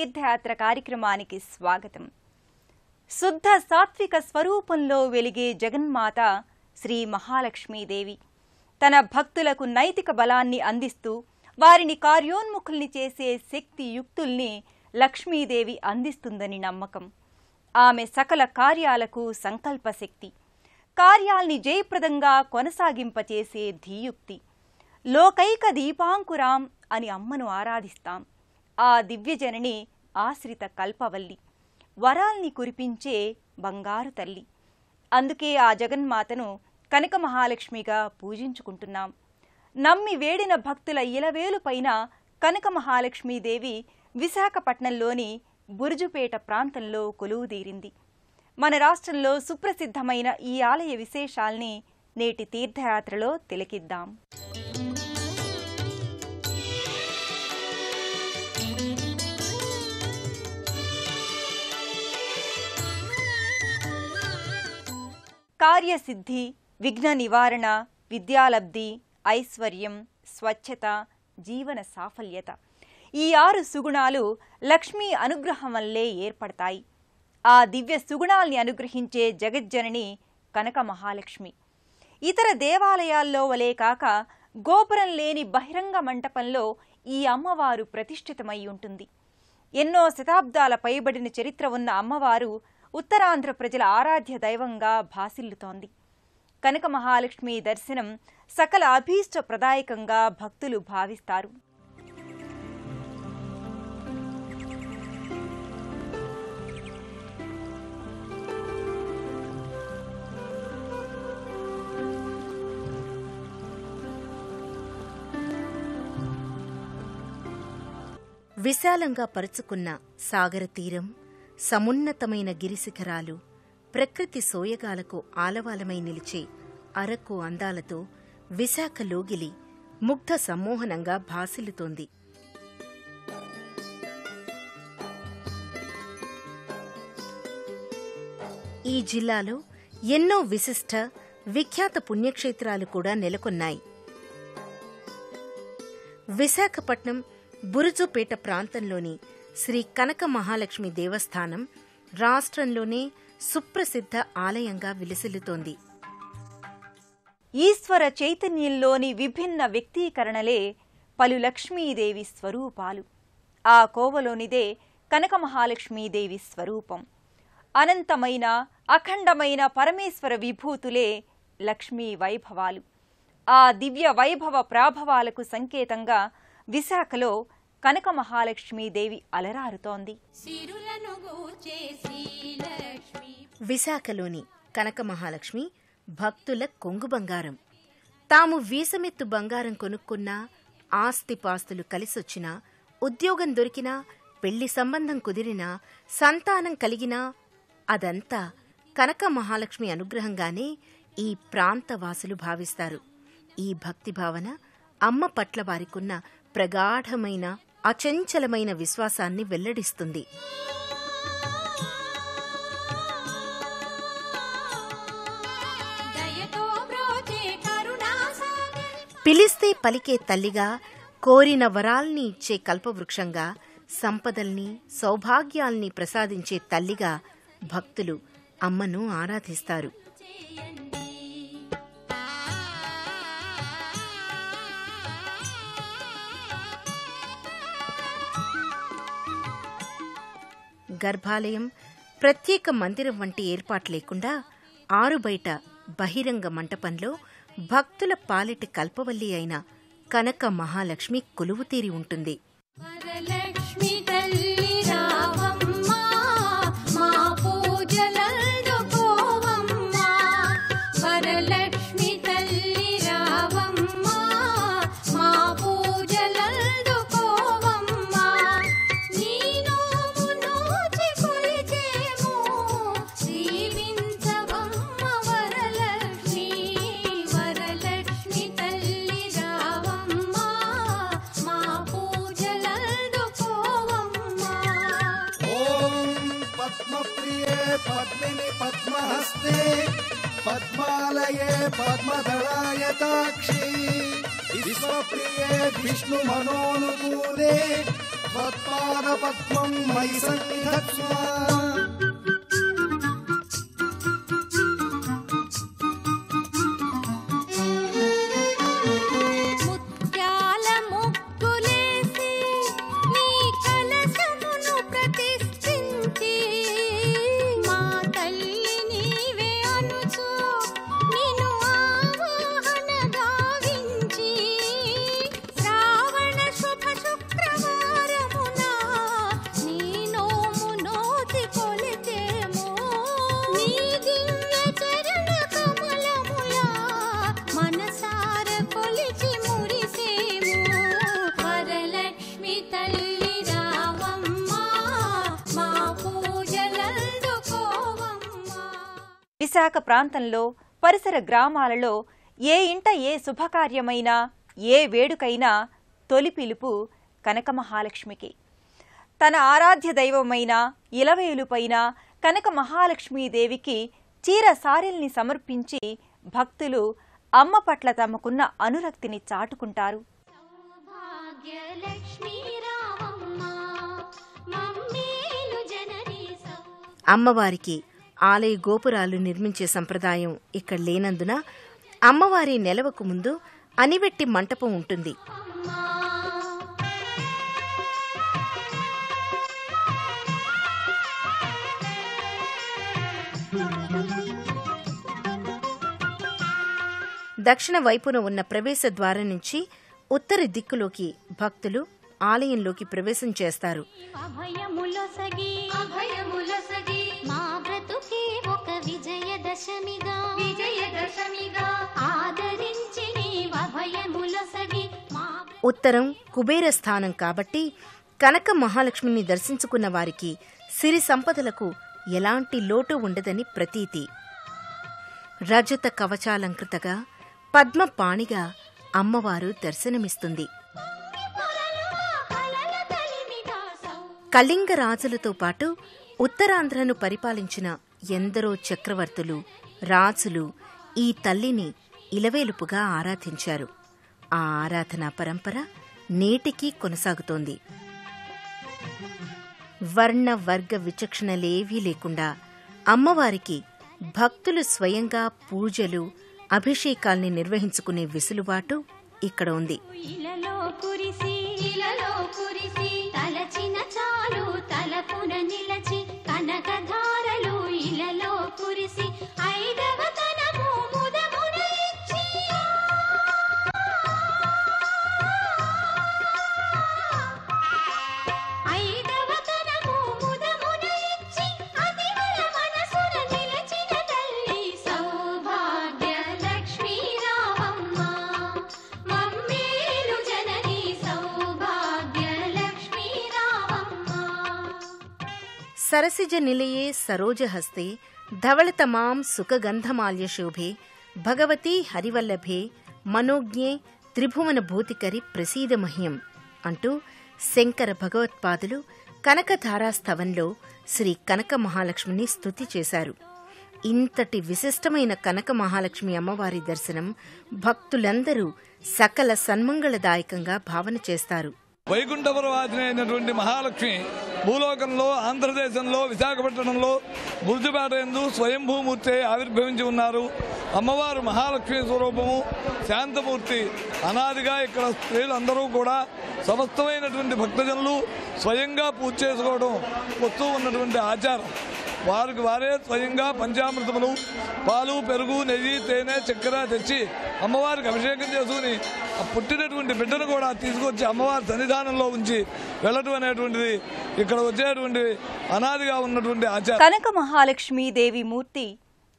తీర్థయాత్ర కార్యక్రమానికి స్వాగతం. శుద్ధ సాత్విక స్వరూపంలో వెలిగే జగన్మాత శ్రీ మహాలక్ష్మీదేవి తన భక్తులకు నైతిక బలాన్ని అందిస్తూ వారిని కార్యోన్ముఖుల్ని చేసే శక్తి యుక్తుల్ని లక్ష్మీదేవి అందిస్తుందని నమ్మకం. ఆమె సకల కార్యాలకు సంకల్ప శక్తి, కార్యాల్ని జయప్రదంగా కొనసాగింపచేసే ధీయుక్తి. లోకైక దీపాంకురాం అని అమ్మను ఆరాధిస్తాం. ఆ దివ్యజనని ఆశ్రిత కల్పవల్లి, వరాల్ని కురిపించే బంగారు తల్లి. అందుకే ఆ జగన్మాతను కనక మహాలక్ష్మిగా పూజించుకుంటున్నాం. నమ్మి వేడిన భక్తుల ఇలవేలు పైన కనక మహాలక్ష్మీదేవి విశాఖపట్నంలోని బురుజుపేట ప్రాంతంలో కొలువుదీరింది. మన రాష్ట్రంలో సుప్రసిద్ధమైన ఈ ఆలయ విశేషాల్ని నేటి తీర్థయాత్రలో తిలకిద్దాం. కార్యసిద్ధి, విఘ్న నివారణ, విద్యాలబ్ధి, ఐశ్వర్యం, స్వచ్ఛత, జీవన సాఫల్యత ఈ 6 సుగుణాలు లక్ష్మీ అనుగ్రహం వల్లే ఏర్పడతాయి. ఆ దివ్య సుగుణాల్ని అనుగ్రహించే జగజ్జనని కనక మహాలక్ష్మి. ఇతర దేవాలయాల్లో వలే కాక గోపురం లేని బహిరంగ మంటపంలో ఈ అమ్మవారు ప్రతిష్ఠితమై ఉంటుంది. ఎన్నో శతాబ్దాల పైబడిన చరిత్ర ఉన్న అమ్మవారు ఉత్తరాంధ్ర ప్రజల ఆరాధ్య దైవంగా భాసిల్లుతోంది. కనక మహాలక్ష్మి దర్శనం సకల అభీష్ట ప్రదాయకంగా భక్తులు భావిస్తారు. విశాలంగా పరుచుకున్న సాగర తీరం, సమున్నతమైన గిరిశిఖరాలు, ప్రకృతి సోయగాలకు ఆలవాలమై నిలిచే అరకు అందాలతో విశాఖ లోగిలి ముగ్ధ సమ్మోహనంగా భాసిల్లుతోంది. ఈ జిల్లాలో ఎన్నో విశిష్ట విఖ్యాత పుణ్యక్షేత్రాలు కూడా నెలకొన్నాయి. విశాఖపట్నం బురుజుపేట ప్రాంతంలోని శ్రీ కనక మహాలక్ష్మి దేవస్థానం రాష్ట్రంలోనే సుప్రసిద్ధ ఆలయంగా విలసిల్లుతోంది. ఈశ్వర చైతన్యంలోని విభిన్న వ్యక్తీకరణలే పలు లక్ష్మీదేవి స్వరూపాలు. ఆ కోవలోనిదే కనక మహాలక్ష్మీదేవి స్వరూపం. అనంతమైన అఖండమైన పరమేశ్వర విభూతులే లక్ష్మీ వైభవాలు. ఆ దివ్య వైభవ ప్రాభవాలకు సంకేతంగా విశాఖలో కనక మహాలక్ష్మీదేవి అలరారుతోంది. విశాఖలోని కనక మహాలక్ష్మి భక్తుల కొంగు బంగారం. తాము వీసమెత్తు బంగారం కొనుక్కున్నా, ఆస్తిపాస్తులు కలిసొచ్చినా, ఉద్యోగం దొరికినా, పెళ్లి సంబంధం కుదిరినా, సంతానం కలిగినా అదంతా కనక మహాలక్ష్మి అనుగ్రహంగానే ఈ ప్రాంతవాసులు భావిస్తారు. ఈ భక్తి భావన అమ్మ పట్ల వారికున్న ప్రగాఢమైన అచంచలమైన విశ్వాసాన్ని వెల్లడిస్తుంది. పిలిస్తే పలికే తల్లిగా, కోరిన వరాల్ని ఇచ్చే కల్పవృక్షంగా, సంపదల్ని సౌభాగ్యాల్ని ప్రసాదించే తల్లిగా భక్తులు అమ్మను ఆరాధిస్తారు. గర్భాలయం, ప్రత్యేక మందిరం వంటి ఏర్పాటు లేకుండా ఆరుబయట బహిరంగ మంటపంలో భక్తుల పాలిటి కల్పవల్లి అయిన కనక మహాలక్ష్మి కొలువుతీరి ఉంటుంది. पद्मिनी पद्महस्ते पद्मालये पद्मदलायताक्षी विश्वप्रिये विष्णुमनोनुकूले त्वत्पादपद्मं मयि सन्निधत्स्व విశాఖ ప్రాంతంలో పరిసర గ్రామాలలో ఏ ఇంట ఏ శుభకార్యమైనా ఏ వేడుకైనా తొలి పిలుపు కనకమహాలక్ష్మికి. తన ఆరాధ్య దైవమైన ఇలవేలుపైన కనకమహాలక్ష్మీదేవికి చీర సారెల్ని సమర్పించి భక్తులు అమ్మ పట్ల తమకున్న అనురక్తిని చాటుకుంటారు. అమ్మవారికి ఆలయ గోపురాలు నిర్మించే సంప్రదాయం ఇక్కడ లేనందున అమ్మవారి నెలవకు ముందు అనివెట్టి మంటపం ఉంటుంది. దక్షిణ వైపున ఉన్న ప్రవేశ ద్వారం నుంచి ఉత్తర దిక్కులోకి భక్తులు ఆలయంలోకి ప్రవేశం చేస్తారు. ఉత్తరం కుబేర స్థానం కాబట్టి కనక మహాలక్ష్మిని దర్శించుకున్న వారికి సిరి సంపదలకు ఎలాంటి లోటు ఉండదని ప్రతీతి. రజత కవచాలంకృతగా పద్మపాణిగా అమ్మవారు దర్శనమిస్తుంది. కళింగ రాజులతో పాటు ఉత్తరాంధ్రను పరిపాలించిన ఎందరో చక్రవర్తులు, రాజులు ఈ తల్లిని ఇలవేలుపుగా ఆరాధించారు. ఆ ఆరాధనా పరంపర నేటికీ కొనసాగుతోంది. వర్ణ వర్గ విచక్షణలేవీ లేకుండా అమ్మవారికి భక్తులు స్వయంగా పూజలు, అభిషేకాల్ని నిర్వహించుకునే విసులుబాటు ఇక్కడ ఉంది. సరసిజ నిలయే సరోజహస్తే ధవళతమాం సుఖగంధమాల్యశోభే భగవతీ హరివల్లభే మనోజ్ఞే త్రిభువన భూతికరి ప్రసీద మహ్యం అంటూ శంకర భగవత్పాదులు కనకధారాస్తవంలో శ్రీ కనక మహాలక్ష్మిని స్తుతి చేశారు. ఇంతటి విశిష్టమైన కనక మహాలక్ష్మి అమ్మవారి దర్శనం భక్తులందరూ సకల సన్మంగళదాయకంగా భావన చేస్తారు. వైకుంఠపురవాసిని అయినటువంటి మహాలక్ష్మి భూలోకంలో ఆంధ్రదేశంలో విశాఖపట్నంలో బుర్జుపేట యందు స్వయంభూమూర్తి ఆవిర్భవించి ఉన్నారు. అమ్మవారు మహాలక్ష్మి స్వరూపము, శాంతమూర్తి. అనాదిగా ఇక్కడ స్త్రీలందరూ కూడా సమస్తమైనటువంటి భక్తజనులు స్వయంగా పూజ చేసుకోవడం వస్తూ ఉన్నటువంటి ఆచారం. వారికి వారే స్వయంగా పంచామృతములు, పాలు, పెరుగు, నెయ్యి, తేనె, చక్కెర తెచ్చి అమ్మవారికి అభిషేకం చేసుకుని పుట్టినటువంటి బిడ్డను కూడా తీసుకొచ్చి అమ్మవారి సన్నిధానంలో ఉంచి వెళ్ళటం అనేటువంటిది ఇక్కడ వచ్చేటువంటి అనాదిగా ఉన్నటువంటి ఆచారం. కనక మహాలక్ష్మీదేవి మూర్తి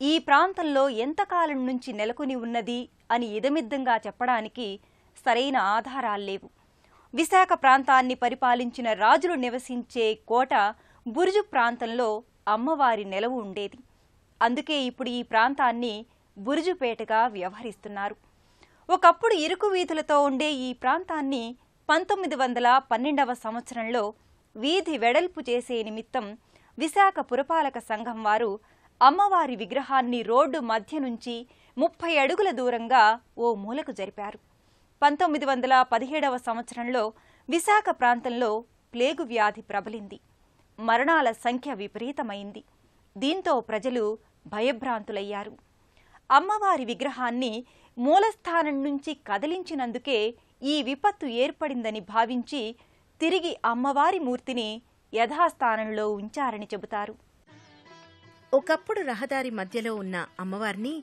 ఈ ప్రాంతంలో ఎంతకాలం నుంచి నెలకొని ఉన్నది అని ఇదమిద్దంగా చెప్పడానికి సరైన ఆధారాలు లేవు. విశాఖ ప్రాంతాన్ని పరిపాలించిన రాజులు నివసించే కోట బురుజు ప్రాంతంలో అమ్మవారి నెలవు ఉండేది. అందుకే ఇప్పుడు ఈ ప్రాంతాన్ని బురుజుపేటగా వ్యవహరిస్తున్నారు. ఒకప్పుడు ఇరుకు వీధులతో ఉండే ఈ ప్రాంతాన్ని 1912వ సంవత్సరంలో వీధి వెడల్పు చేసే నిమిత్తం విశాఖ పురపాలక సంఘం వారు అమ్మవారి విగ్రహాన్ని రోడ్డు మధ్య నుంచి 30 అడుగుల దూరంగా ఓ మూలకు జరిపారు. 1917వ సంవత్సరంలో విశాఖ ప్రాంతంలో ప్లేగు వ్యాధి ప్రబలింది. మరణాల సంఖ్య విపరీతమైంది. దీంతో ప్రజలు భయభ్రాంతులయ్యారు. అమ్మవారి విగ్రహాన్ని మూలస్థానం నుంచి కదిలించినందుకే ఈ విపత్తు ఏర్పడిందని భావించి తిరిగి అమ్మవారి మూర్తిని యథాస్థానంలో ఉంచారని చెబుతారు. ఒకప్పుడు రహదారి మధ్యలో ఉన్న అమ్మవారిని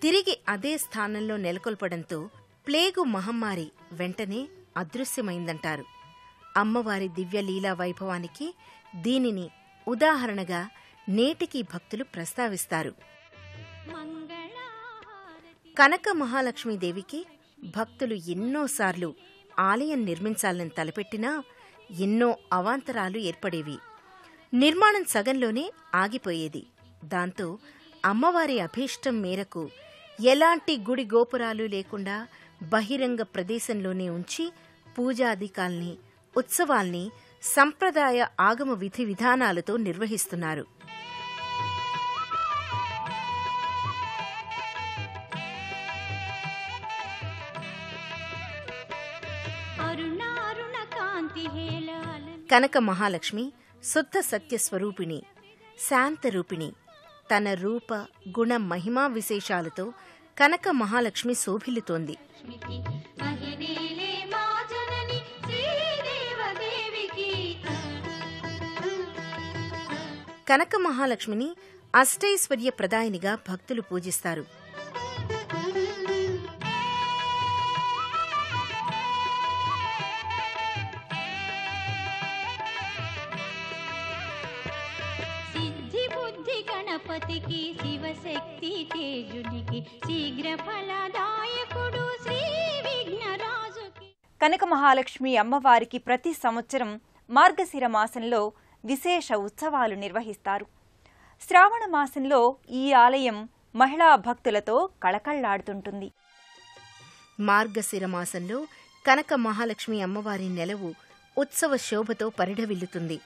తిరిగి అదే స్థానంలో నెలకొల్పడంతో ప్లేగు మహమ్మారి వెంటనే అదృశ్యమైందంటారు. అమ్మవారి దివ్యలీలా వైభవానికి దీనిని ఉదాహరణగా నేటికీ భక్తులు ప్రస్తావిస్తారు. కనక మహాలక్ష్మీదేవికి భక్తులు ఎన్నోసార్లు ఆలయం నిర్మించాలని తలపెట్టినా ఎన్నో అవాంతరాలు ఏర్పడేవి. నిర్మాణం సగంలోనే ఆగిపోయేది. దాంతో అమ్మవారి అభీష్టం మేరకు ఎలాంటి గుడి గోపురాలు లేకుండా బహిరంగ ప్రదేశంలోనే ఉంచి పూజాధికాల్ని, ఉత్సవాల్ని సంప్రదాయ ఆగమ విధి విధానాలతో నిర్వహిస్తున్నారు. కనక మహాలక్ష్మి శుద్ధ సత్య స్వరూపిణి, శాంతరూపిణి. తన రూప గుణ మహిమా విశేషాలతో కనక మహాలక్ష్మి శోభిల్లుతోంది. కనక మహాలక్ష్మిని అష్టైశ్వర్య ప్రదాయినిగా భక్తులు పూజిస్తారు. గణపతికి, శివశక్తి తేజునికి, శీఘ్ర ఫలదాయకుడు శ్రీ విఘ్నరాజుకి. కనక మహాలక్ష్మి అమ్మవారికి ప్రతి సంవత్సరం మార్గశిర మాసంలో విశేష ఉత్సవాలు నిర్వహిస్తారు. శ్రావణ మాసంలో ఈ ఆలయం మహిళా భక్తులతో కళకళ్లాడుతుంటుంది. మార్గశిర మాసంలో కనక మహాలక్ష్మి అమ్మవారి నెలవు ఉత్సవ శోభతో పరిఢవిల్లుతుంది.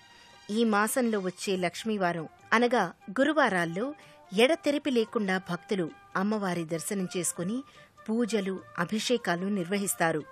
ఈ మాసంలో వచ్చే లక్ష్మీవారం అనగా గురువారాల్లో ఎడతెరిపి లేకుండా భక్తులు అమ్మవారి దర్శనం చేసుకుని పూజలు, అభిషేకాలు నిర్వహిస్తారు.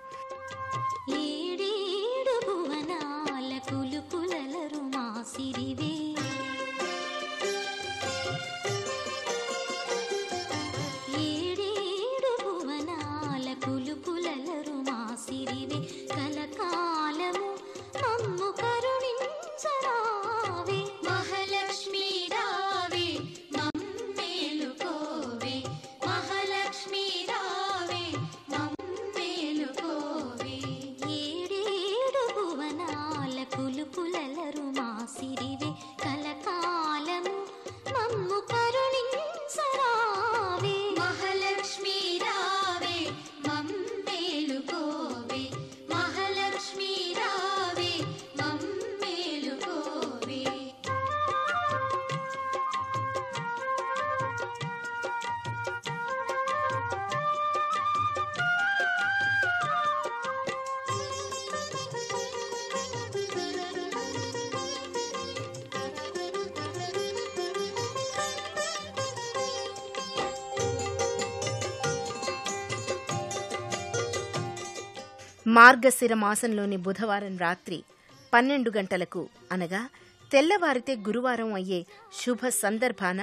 మార్గశిర మాసంలోని బుధవారం రాత్రి 12 గంటలకు అనగా తెల్లవారితే గురువారం అయ్యే శుభ సందర్భాన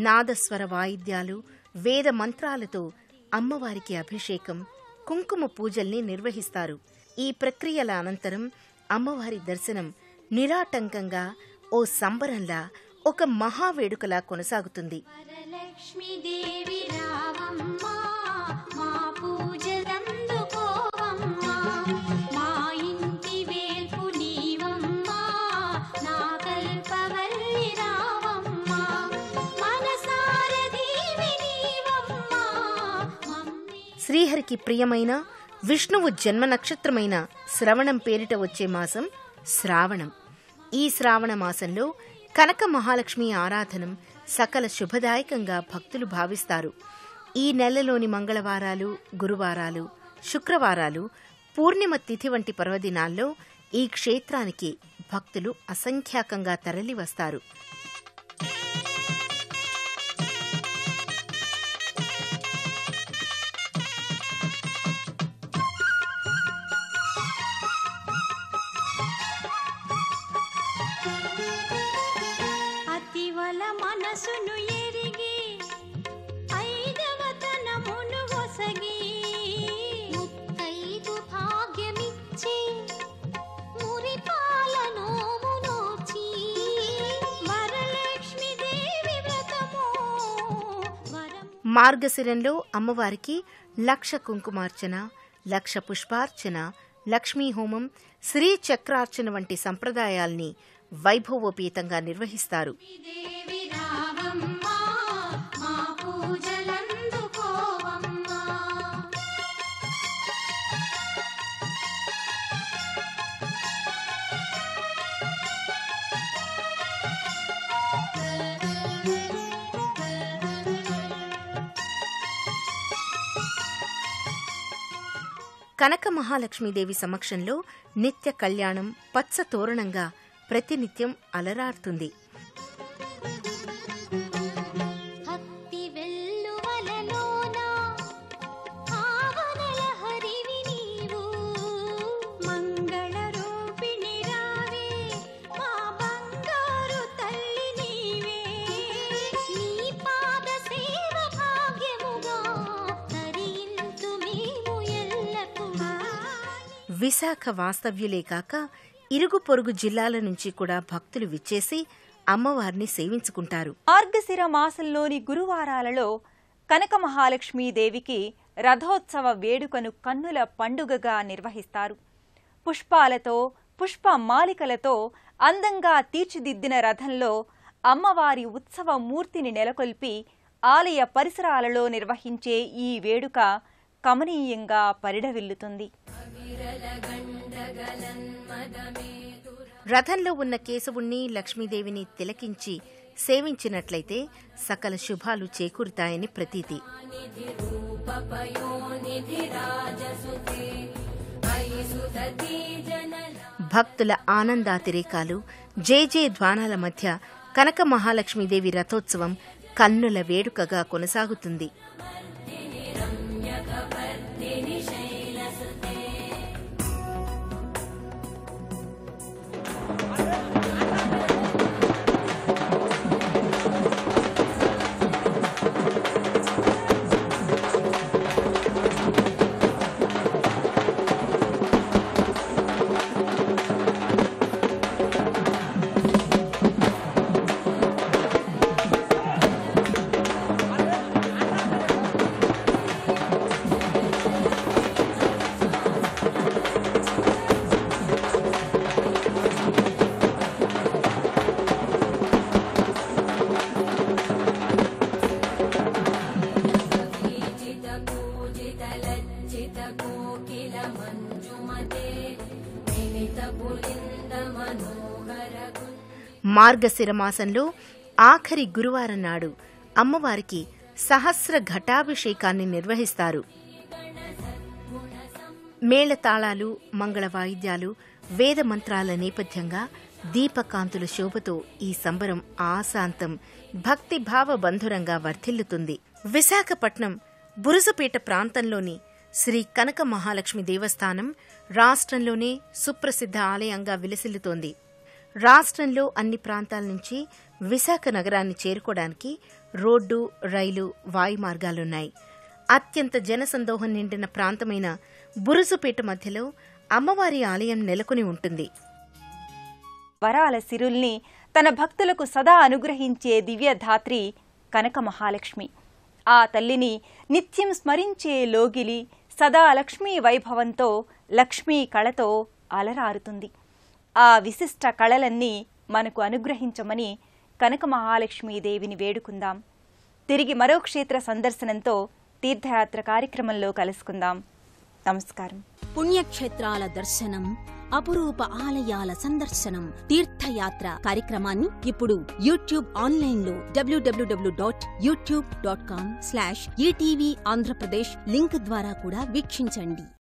నాదస్వర వాయిద్యాలు, వేద మంత్రాలతో అమ్మవారికి అభిషేకం, కుంకుమ పూజల్ని నిర్వహిస్తారు. ఈ ప్రక్రియల అనంతరం అమ్మవారి దర్శనం నిరాటంకంగా ఓ సంబరంలా, ఒక మహావేడుకలా కొనసాగుతుంది. శ్రీహరికి ప్రియమైన విష్ణువు జన్మ నక్షత్రమైన శ్రవణం పేరిట వచ్చే మాసం శ్రావణం. ఈ శ్రావణ మాసంలో కనక మహాలక్ష్మి ఆరాధనం సకల శుభదాయకంగా భక్తులు భావిస్తారు. ఈ నెలలోని మంగళవారాలు, గురువారాలు, శుక్రవారాలు, పూర్ణిమ తిథి వంటి పర్వదినాల్లో ఈ క్షేత్రానికి భక్తులు అసంఖ్యాకంగా తరలివస్తారు. మనసును ఎరిగి ఐదవతనమును ఒసగి ముత్తైదు భాగ్యమిచ్చి మురిపాల నోము నోచి వరలక్ష్మి దేవి వ్రతము వరం మార్గశిరంలో అమ్మవారికి లక్ష కుంకుమార్చన, లక్ష పుష్పార్చన, లక్ష్మీ హోమం, శ్రీచక్రార్చన వంటి సంప్రదాయాల్ని వైభవోపేతంగా నిర్వహిస్తారు. దేవి రావమ్మా మా పూజలందుకోవమ్మా. కనక మహాలక్ష్మీదేవి సమక్షంలో నిత్య కళ్యాణం పచ్చ తోరణంగా ప్రతినిత్యం అలరాడుతుంది. భక్తి వెల్లువలలోన భావనల హరివి నీవు మంగళ రూపిణి రావే మా బంగారు తల్లి నీవే నీ పాద సేవ భాగ్యముగా తరింతు మేము ఎల్లప్పుడూ. విశాఖ వాస్తవ్యులే కాక ఇరుగు పొరుగు జిల్లాల నుంచి కూడా భక్తులు విచ్చేసి అమ్మవారిని సేవించుకుంటారు. మార్గశిర మాసంలోని గురువారాలలో కనక మహాలక్ష్మీదేవికి రథోత్సవ వేడుకను కన్నుల పండుగగా నిర్వహిస్తారు. పుష్పాలతో, పుష్పమాలికలతో అందంగా తీర్చిదిద్దిన రథంలో అమ్మవారి ఉత్సవ మూర్తిని నెలకొల్పి ఆలయ పరిసరాలలో నిర్వహించే ఈ వేడుక కమనీయంగా పరిఢవిల్లుతుంది. రథంలో ఉన్న కేశవుణ్ణి, లక్ష్మీదేవిని తిలకించి సేవించినట్లయితే సకల శుభాలు చేకూరుతాయని ప్రతీతి. భక్తుల ఆనందాతిరేకాలు, జయ ధ్వానాల మధ్య కనక మహాలక్ష్మీదేవి రథోత్సవం కన్నుల వేడుకగా కొనసాగుతుంది. మార్గశిర మాసంలో ఆఖరి గురువారం నాడు అమ్మవారికి సహస్ర ఘటాభిషేకాన్ని నిర్వహిస్తారు. మేళతాళాలు, మంగళ వాయిద్యాలు, వేద మంత్రాల నేపథ్యంగా దీపకాంతుల శోభతో ఈ సంబరం ఆశాంతం భక్తిభావ బంధురంగా వర్ధిల్లుతుంది. విశాఖపట్నం బురుజపేట ప్రాంతంలోని శ్రీ కనక మహాలక్ష్మి దేవస్థానం రాష్ట్రంలోనే సుప్రసిద్ధ ఆలయంగా విలసిల్లుతోంది. రాష్ట్రంలో అన్ని ప్రాంతాల నుంచి విశాఖ నగరాన్ని చేరుకోవడానికి రోడ్డు, రైలు, వాయు మార్గాలున్నాయి. అత్యంత జనసందోహం నిండిన ప్రాంతమైన బురుజుపేట మధ్యలో అమ్మవారి ఆలయం నెలకొని ఉంటుంది. వరాల సిరుల్ని తన భక్తులకు సదా అనుగ్రహించే దివ్యధాత్రి కనక మహాలక్ష్మి. ఆ తల్లిని నిత్యం స్మరించే లోగిలి సదా లక్ష్మీ వైభవంతో, లక్ష్మీ కళతో అలరారుతుంది. ఆ విశిష్ట కళలన్నీ మనకు అనుగ్రహించమని కనక మహాలక్ష్మీదేవిని వేడుకుందాం. తిరిగి మరో క్షేత్ర సందర్శనంతో తీర్థయాత్ర కార్యక్రమంలో కలుసుకుందాం. నమస్కారం. పుణ్యక్షేత్రాల దర్శనం, అపురూప ఆలయాల సందర్శనం, తీర్థయాత్ర కార్యక్రమాన్ని ఇప్పుడు యూట్యూబ్ ఆన్లైన్లో www.youtube.com/ETV ఆంధ్రప్రదేశ్ లింక్ ద్వారా కూడా వీక్షించండి.